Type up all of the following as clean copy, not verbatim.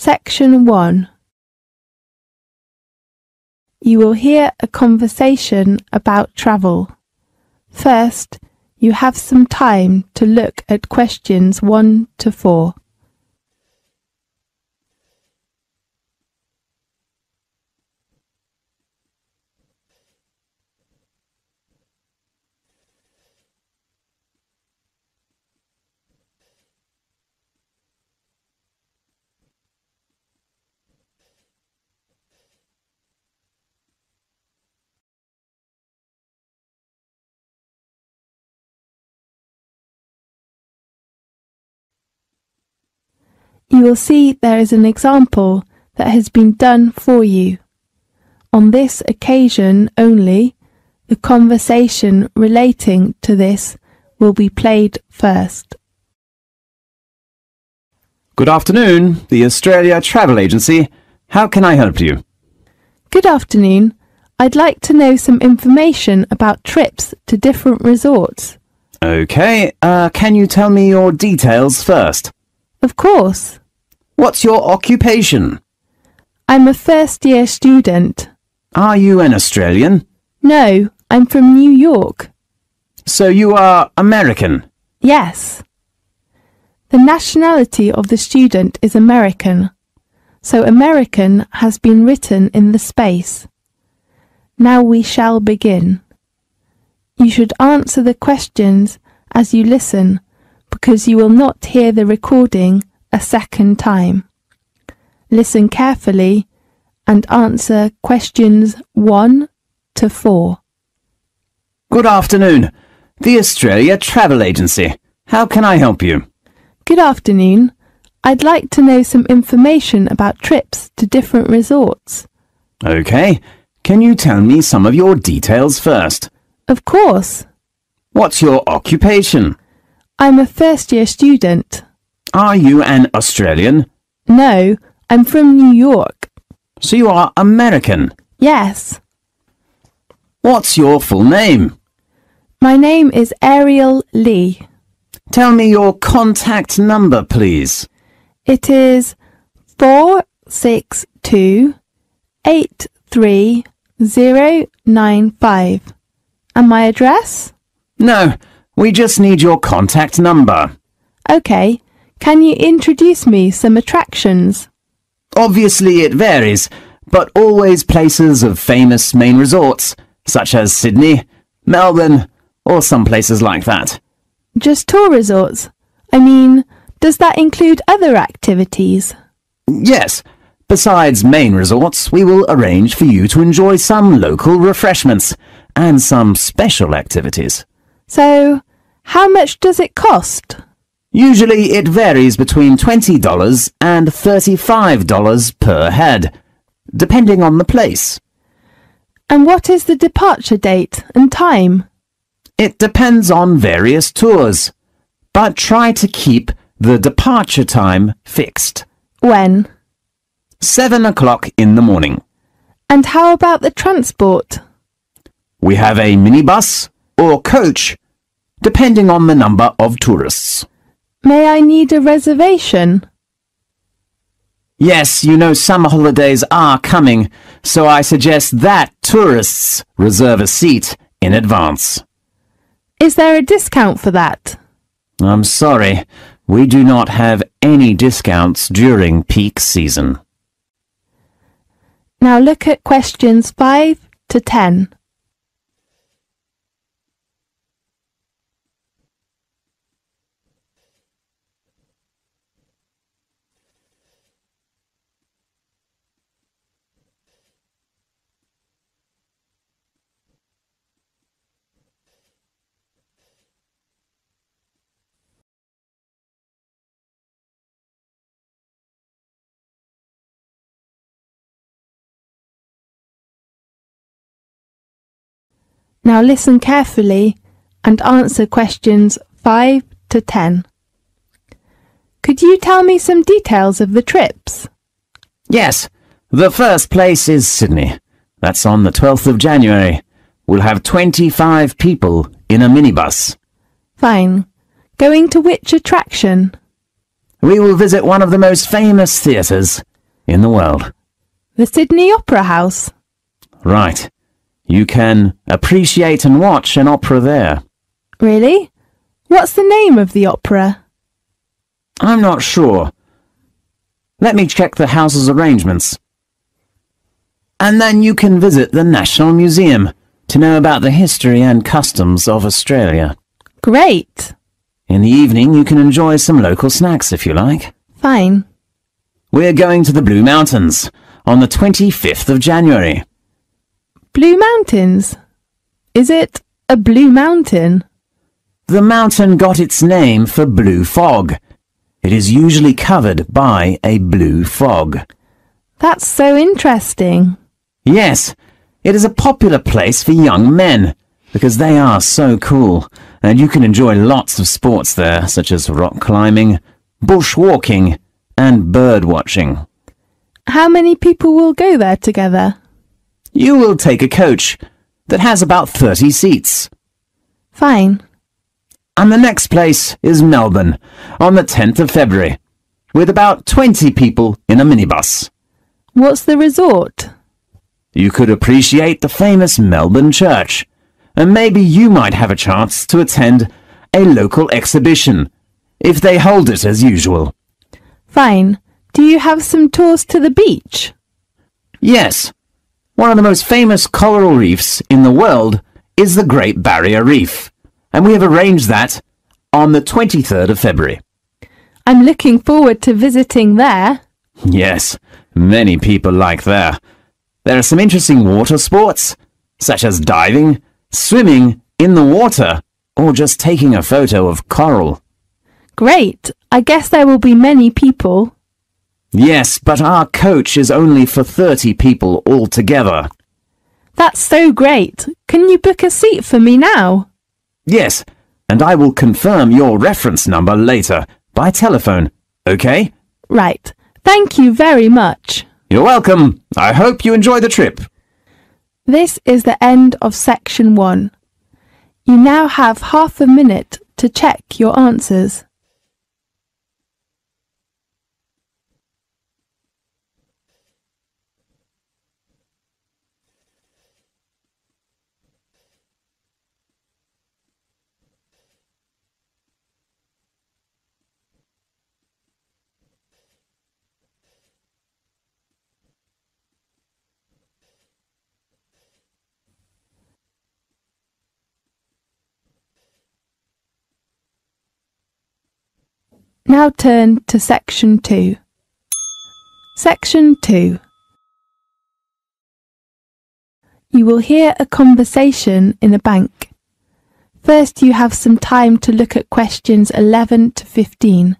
Section 1. You will hear a conversation about travel. First, you have some time to look at questions 1 to 4. You will see there is an example that has been done for you. On this occasion only, the conversation relating to this will be played first. Good afternoon, the Australia Travel Agency. How can I help you? Good afternoon. I'd like to know some information about trips to different resorts. Okay, can you tell me your details first? Of course. What's your occupation? I'm a first-year student. Are you an Australian? No, I'm from New York. So you are American? Yes. The nationality of the student is American, so American has been written in the space. Now we shall begin. You should answer the questions as you listen, because you will not hear the recording a second time. Listen carefully and answer questions 1 to 4. Good afternoon, the Australia Travel Agency. How can I help you? Good afternoon. I'd like to know some information about trips to different resorts. Okay, can you tell me some of your details first? Of course. What's your occupation? I'm a first-year student. Are you an Australian? No, I'm from New York. So you are American? Yes. What's your full name? My name is Ariel Lee. Tell me your contact number, please. It is 462-83095. And my address? No, we just need your contact number. Okay. Can you introduce me some attractions? Obviously it varies, but always places of famous main resorts, such as Sydney, Melbourne, or some places like that. Just tour resorts? I mean, does that include other activities? Yes. Besides main resorts, we will arrange for you to enjoy some local refreshments and some special activities. So, how much does it cost? Usually it varies between $20 and $35 per head, depending on the place. And what is the departure date and time? It depends on various tours, but try to keep the departure time fixed. When? 7 o'clock in the morning. And how about the transport? We have a minibus or coach, depending on the number of tourists. May I need a reservation? Yes, you know summer holidays are coming, so I suggest that tourists reserve a seat in advance. Is there a discount for that? I'm sorry, we do not have any discounts during peak season. Now look at questions 5 to 10. Now listen carefully and answer questions 5 to 10. Could you tell me some details of the trips? Yes, the first place is Sydney. That's on the 12th of January. We'll have 25 people in a minibus. Fine. Going to which attraction? We will visit one of the most famous theatres, in the world. The Sydney Opera House. Right. You can appreciate and watch an opera there. Really? What's the name of the opera? I'm not sure. Let me check the house's arrangements. And then you can visit the National Museum to know about the history and customs of Australia. Great. In the evening, you can enjoy some local snacks if you like. Fine. We're going to the Blue Mountains on the 25th of January. Blue Mountains? Is it a blue mountain? The mountain got its name for blue fog. It is usually covered by a blue fog. That's so interesting. Yes, it is a popular place for young men because they are so cool, and you can enjoy lots of sports there, such as rock climbing, bushwalking, and bird watching. How many people will go there together? You will take a coach that has about 30 seats. Fine. And the next place is Melbourne on the 10th of February, with about 20 people in a minibus. What's the resort? You could appreciate the famous Melbourne Church, and maybe you might have a chance to attend a local exhibition, if they hold it as usual. Fine. Do you have some tours to the beach? Yes. One of the most famous coral reefs in the world is the Great Barrier Reef, and we have arranged that on the 23rd of February. I'm looking forward to visiting there. Yes, many people like there. There are some interesting water sports, such as diving, swimming in the water, or just taking a photo of coral. Great. I guess there will be many people. Yes, but our coach is only for 30 people altogether. That's so great. Can you book a seat for me now? Yes, and I will confirm your reference number later by telephone, okay? Right. Thank you very much. You're welcome. I hope you enjoy the trip. This is the end of section 1. You now have half a minute to check your answers. Now turn to section 2. Section 2. You will hear a conversation in a bank. First, you have some time to look at questions 11 to 15.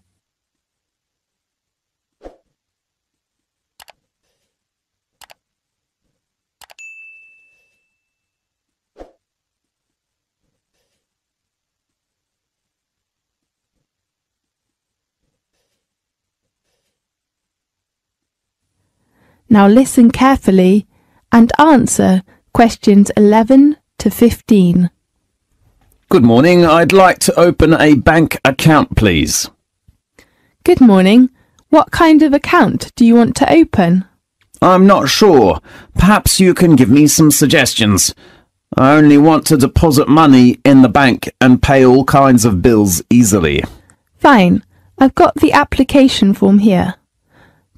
Now listen carefully and answer questions 11 to 15. Good morning. I'd like to open a bank account, please. Good morning. What kind of account do you want to open? I'm not sure. Perhaps you can give me some suggestions. I only want to deposit money in the bank and pay all kinds of bills easily. Fine. I've got the application form here.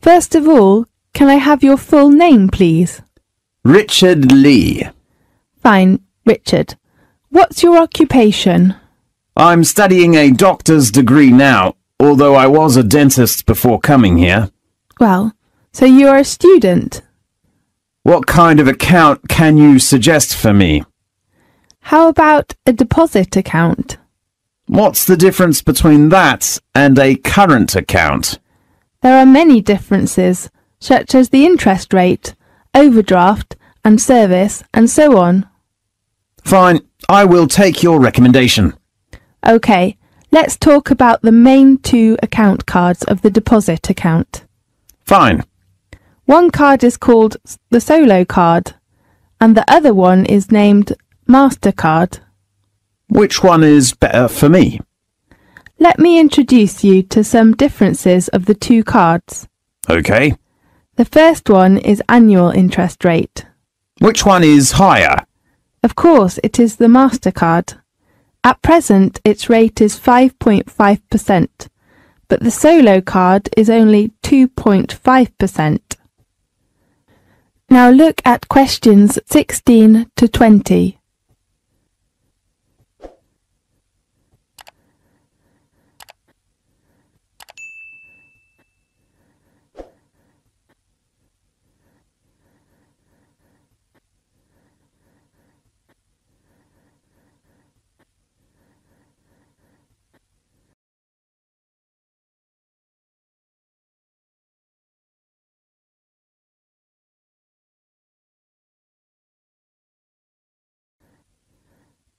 First of all, can I have your full name, please? Richard Lee. Fine, Richard. What's your occupation? I'm studying a doctor's degree now, although I was a dentist before coming here. Well, so you are a student. What kind of account can you suggest for me? How about a deposit account? What's the difference between that and a current account? There are many differences, such as the interest rate, overdraft and service, and so on. Fine, I will take your recommendation. OK, let's talk about the main two account cards of the deposit account. Fine. One card is called the Solo card, and the other one is named MasterCard. Which one is better for me? Let me introduce you to some differences of the two cards. OK. The first one is annual interest rate. Which one is higher? Of course, it is the MasterCard. At present, its rate is 5.5%, but the Solo card is only 2.5%. Now look at questions 16 to 20.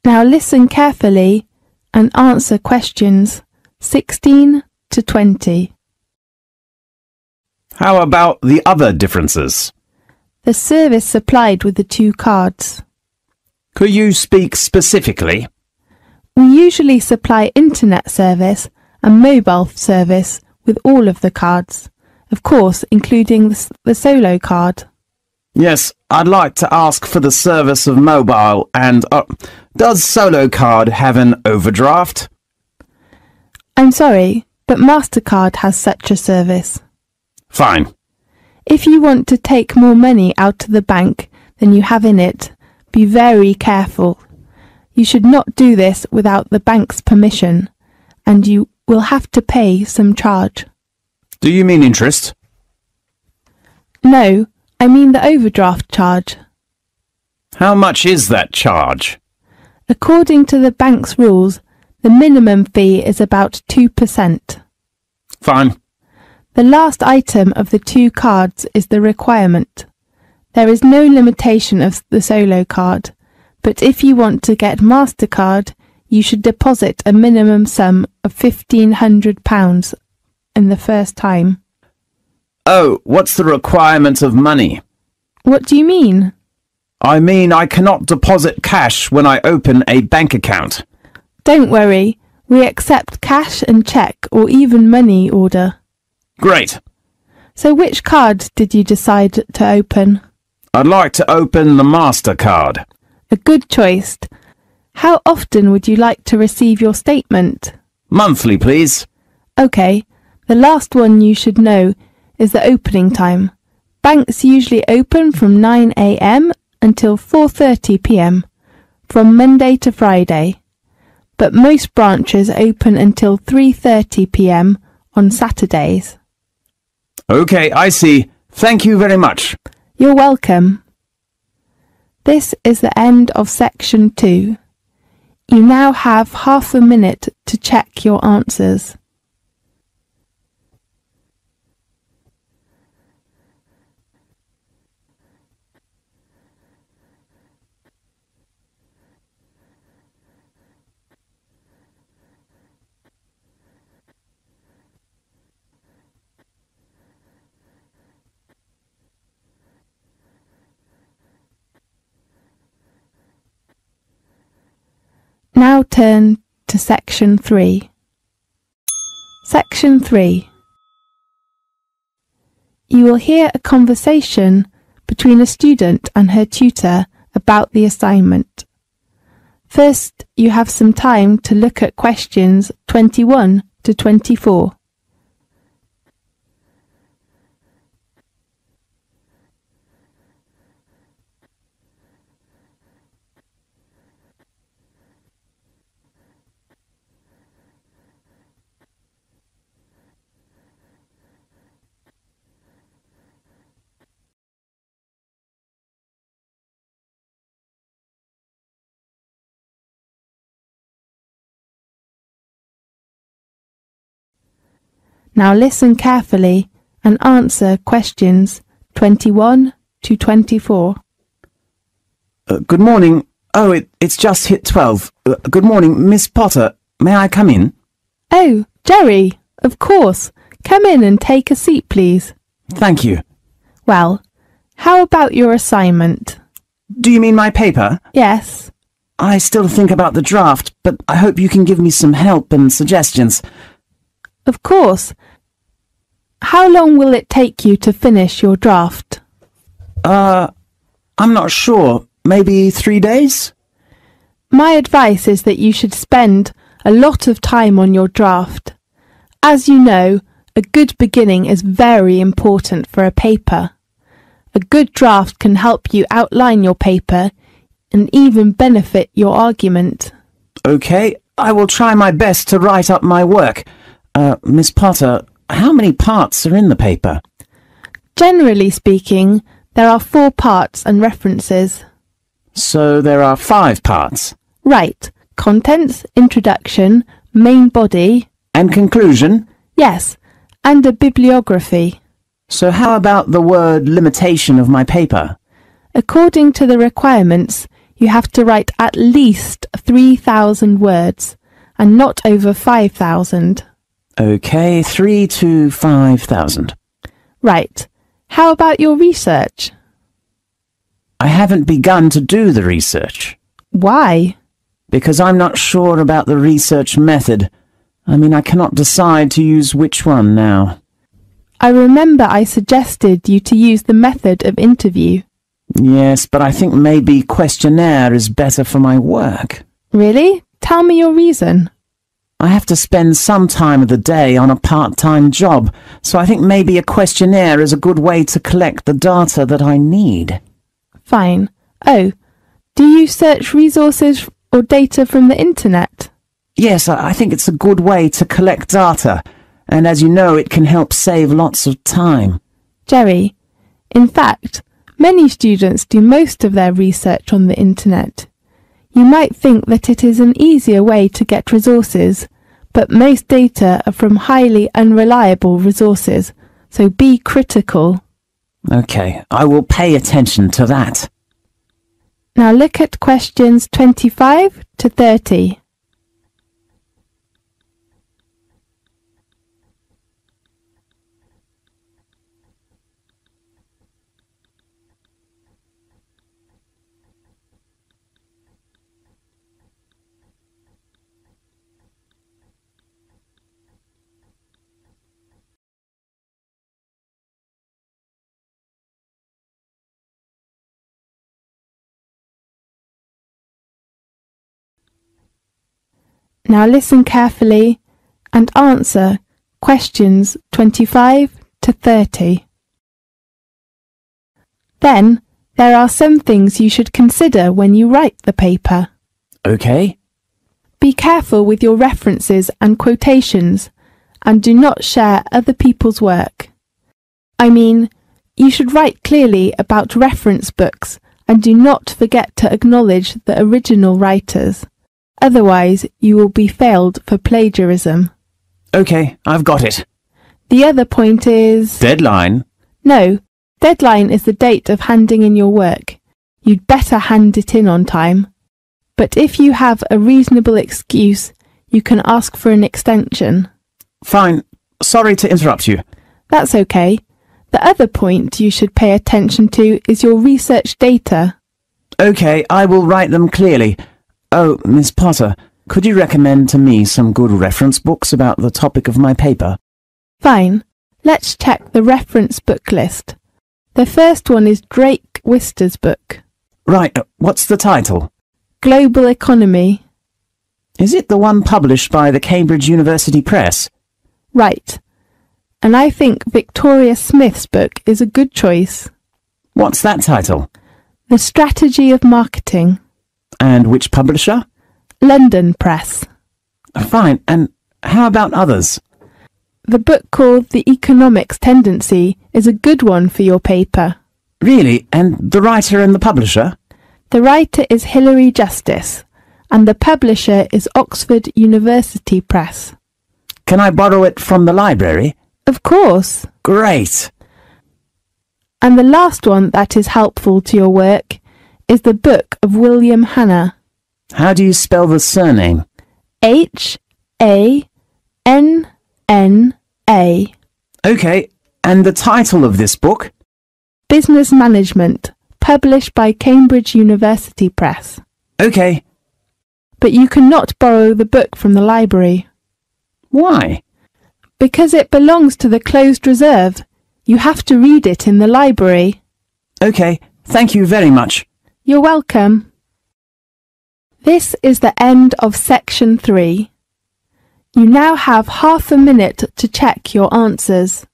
Now listen carefully and answer questions 16 to 20. How about the other differences? The service supplied with the two cards. Could you speak specifically? We usually supply internet service and mobile service with all of the cards, of course including the Solo card. Yes, I'd like to ask for the service of mobile and... does Solo card have an overdraft? I'm sorry, but MasterCard has such a service. Fine. If you want to take more money out of the bank than you have in it, be very careful. You should not do this without the bank's permission, and you will have to pay some charge. Do you mean interest? No, I mean the overdraft charge. How much is that charge? According to the bank's rules, the minimum fee is about 2%. Fine. The last item of the two cards is the requirement. There is no limitation of the Solo card, but if you want to get MasterCard, you should deposit a minimum sum of £1,500 in the first time. Oh, what's the requirement of money? What do you mean? I mean I cannot deposit cash when I open a bank account. Don't worry, we accept cash and cheque or even money order. Great. So which card did you decide to open? I'd like to open the MasterCard. A good choice. How often would you like to receive your statement? Monthly, please. OK, the last one you should know is the opening time. Banks usually open from 9 a.m. until 4:30 p.m. from Monday to Friday, but most branches open until 3:30 p.m. on Saturdays. OK, I see. Thank you very much. You're welcome. This is the end of section 2. You now have half a minute to check your answers. Now turn to section 3. Section 3. You will hear a conversation between a student and her tutor about the assignment. First, you have some time to look at questions 21 to 24. Now listen carefully and answer questions 21 to 24. Good morning. Oh, it's just hit 12. Good morning, Miss Potter. May I come in? Oh, Jerry, of course. Come in and take a seat, please. Thank you. Well, how about your assignment? Do you mean my paper? Yes. I still think about the draft, but I hope you can give me some help and suggestions. Of course. How long will it take you to finish your draft? I'm not sure. Maybe 3 days? My advice is that you should spend a lot of time on your draft. As you know, a good beginning is very important for a paper. A good draft can help you outline your paper and even benefit your argument. Okay, I will try my best to write up my work. Miss Potter, how many parts are in the paper? Generally speaking, there are 4 parts and references. So there are 5 parts. Right. Contents, introduction, main body. And conclusion? Yes, and a bibliography. So how about the word limitation of my paper? According to the requirements, you have to write at least 3,000 words, and not over 5,000. Okay, 3 to 5,000. Right. How about your research? I haven't begun to do the research. Why? Because I'm not sure about the research method. I cannot decide to use which one now. I remember I suggested you to use the method of interview. Yes, but I think maybe questionnaire is better for my work. Really? Tell me your reason. I have to spend some time of the day on a part-time job, so I think maybe a questionnaire is a good way to collect the data that I need. Fine. Oh, do you search resources or data from the internet? Yes, I think it's a good way to collect data, and as you know, it can help save lots of time. Jerry, in fact, many students do most of their research on the internet. You might think that it is an easier way to get resources, but most data are from highly unreliable resources, so be critical. Okay, I will pay attention to that. Now look at questions 25 to 30. Now listen carefully and answer questions 25 to 30. Then, there are some things you should consider when you write the paper. Okay. Be careful with your references and quotations, and do not share other people's work. You should write clearly about reference books, and do not forget to acknowledge the original writers. Otherwise, you will be failed for plagiarism. Okay, I've got it. The other point is... Deadline? No, deadline is the date of handing in your work. You'd better hand it in on time. But if you have a reasonable excuse, you can ask for an extension. Fine. Sorry to interrupt you. That's okay. The other point you should pay attention to is your research data. Okay, I will write them clearly. Oh, Miss Potter, could you recommend to me some good reference books about the topic of my paper? Fine. Let's check the reference book list. The first one is Drake Wister's book. Right, what's the title? Global Economy. Is it the one published by the Cambridge University Press? Right. And I think Victoria Smith's book is a good choice. What's that title? The Strategy of Marketing. And which publisher? London Press. Fine, and how about others? The book called The Economics Tendency is a good one for your paper. Really? And the writer and the publisher? The writer is Hilary Justice, and the publisher is Oxford University Press. Can I borrow it from the library? Of course. Great. And the last one that is helpful to your work is the book of William Hanna. How do you spell the surname? Hanna. Okay, and the title of this book? Business Management, published by Cambridge University Press. Okay. But you cannot borrow the book from the library. Why? Because it belongs to the closed reserve. You have to read it in the library. OK, thank you very much. You're welcome. This is the end of section 3. You now have half a minute to check your answers.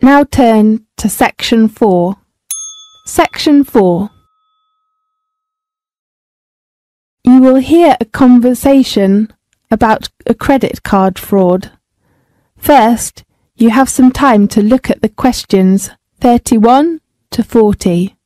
Now turn to section 4. Section 4. You will hear a conversation about a credit card fraud. First, you have some time to look at the questions 31 to 40.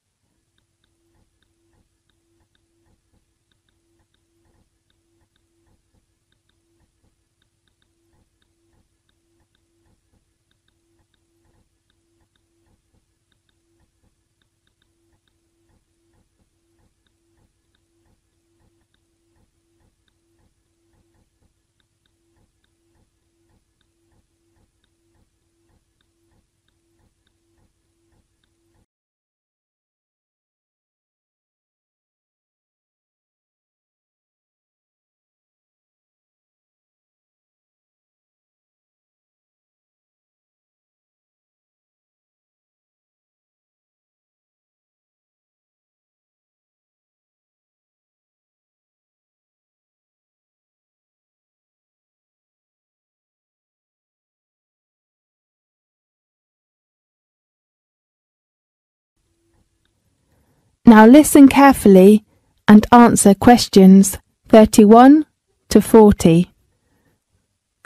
Now listen carefully and answer questions 31 to 40.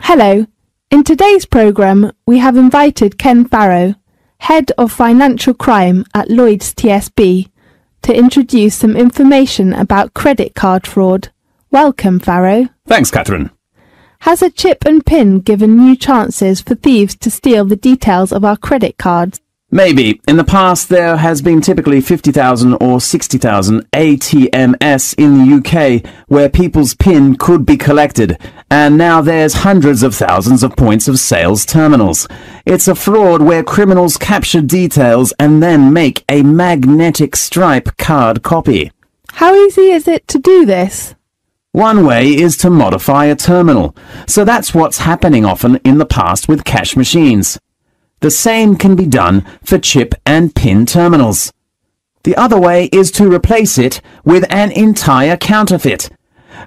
Hello. In today's programme, we have invited Ken Farrow, Head of Financial Crime at Lloyds TSB, to introduce some information about credit card fraud. Welcome, Farrow. Thanks, Catherine. Has a chip and PIN given new chances for thieves to steal the details of our credit cards? Maybe. In the past, there has been typically 50,000 or 60,000 ATMs in the UK where people's PIN could be collected, and now there's hundreds of thousands of points of sales terminals. It's a fraud where criminals capture details and then make a magnetic stripe card copy. How easy is it to do this? One way is to modify a terminal, so that's what's happening often in the past with cash machines. The same can be done for chip and PIN terminals. The other way is to replace it with an entire counterfeit.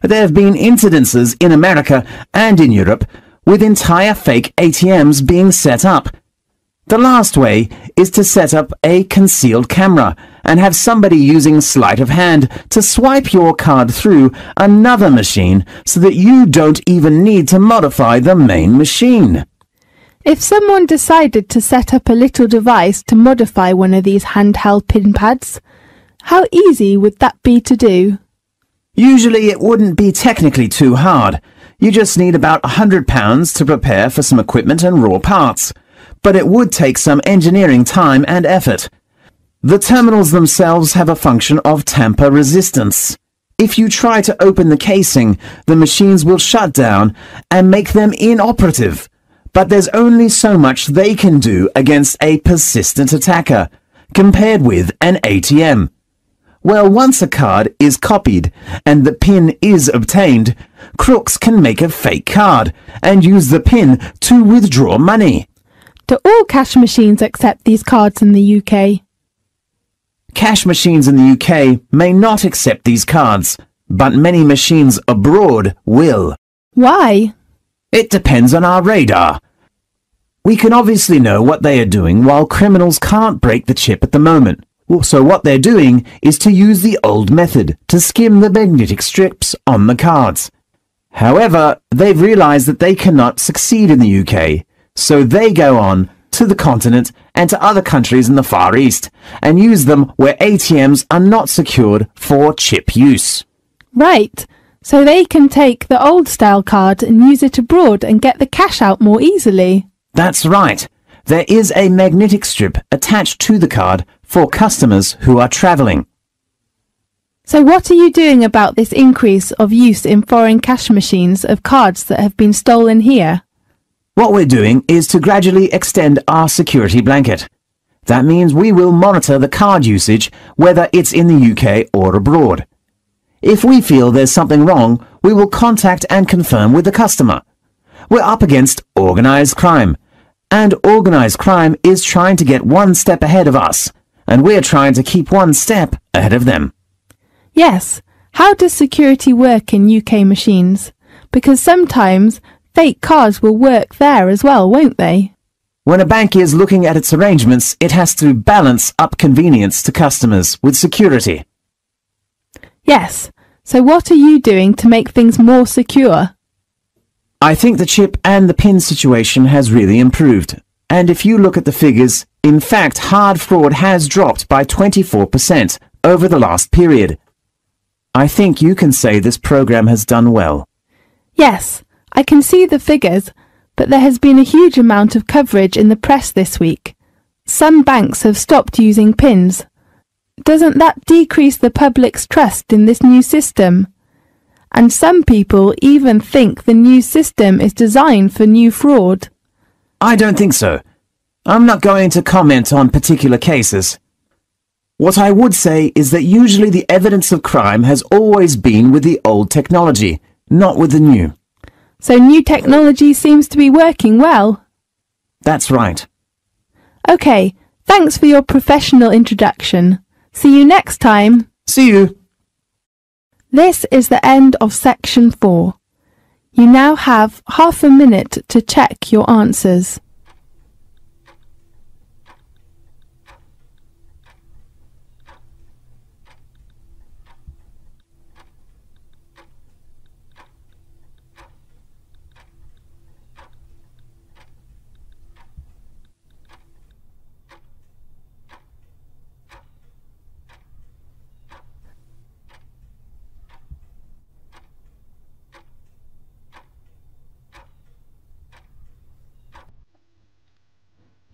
There have been incidences in America and in Europe with entire fake ATMs being set up. The last way is to set up a concealed camera and have somebody using sleight of hand to swipe your card through another machine so that you don't even need to modify the main machine. If someone decided to set up a little device to modify one of these handheld PIN pads, how easy would that be to do? Usually it wouldn't be technically too hard. You just need about £100 to prepare for some equipment and raw parts. But it would take some engineering time and effort. The terminals themselves have a function of tamper resistance. If you try to open the casing, the machines will shut down and make them inoperative. But there's only so much they can do against a persistent attacker, compared with an ATM. Well, once a card is copied and the PIN is obtained, crooks can make a fake card and use the PIN to withdraw money. Do all cash machines accept these cards in the UK? Cash machines in the UK may not accept these cards, but many machines abroad will. Why? It depends on our radar. We can obviously know what they are doing while criminals can't break the chip at the moment. So what they're doing is to use the old method to skim the magnetic strips on the cards. However, they've realized that they cannot succeed in the UK, so they go on to the continent and to other countries in the Far East and use them where ATMs are not secured for chip use. Right, so they can take the old style card and use it abroad and get the cash out more easily. That's right. There is a magnetic strip attached to the card for customers who are travelling. So what are you doing about this increase of use in foreign cash machines of cards that have been stolen here? What we're doing is to gradually extend our security blanket. That means we will monitor the card usage, whether it's in the UK or abroad. If we feel there's something wrong, we will contact and confirm with the customer. We're up against organised crime, and organised crime is trying to get one step ahead of us, and we're trying to keep one step ahead of them. Yes. How does security work in UK machines? Because sometimes fake cards will work there as well, won't they? When a bank is looking at its arrangements, it has to balance up convenience to customers with security. Yes. So what are you doing to make things more secure? I think the chip and the pin situation has really improved. And if you look at the figures, in fact, hard fraud has dropped by 24% over the last period. I think you can say this program has done well. Yes, I can see the figures, but there has been a huge amount of coverage in the press this week. Some banks have stopped using pins. Doesn't that decrease the public's trust in this new system? And some people even think the new system is designed for new fraud. I don't think so. I'm not going to comment on particular cases. What I would say is that usually the evidence of crime has always been with the old technology, not with the new. So new technology seems to be working well. That's right. OK, thanks for your professional introduction. See you next time. See you. This is the end of section 4. You now have half a minute to check your answers.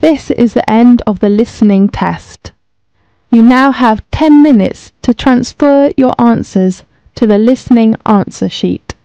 This is the end of the listening test. You now have 10 minutes to transfer your answers to the listening answer sheet.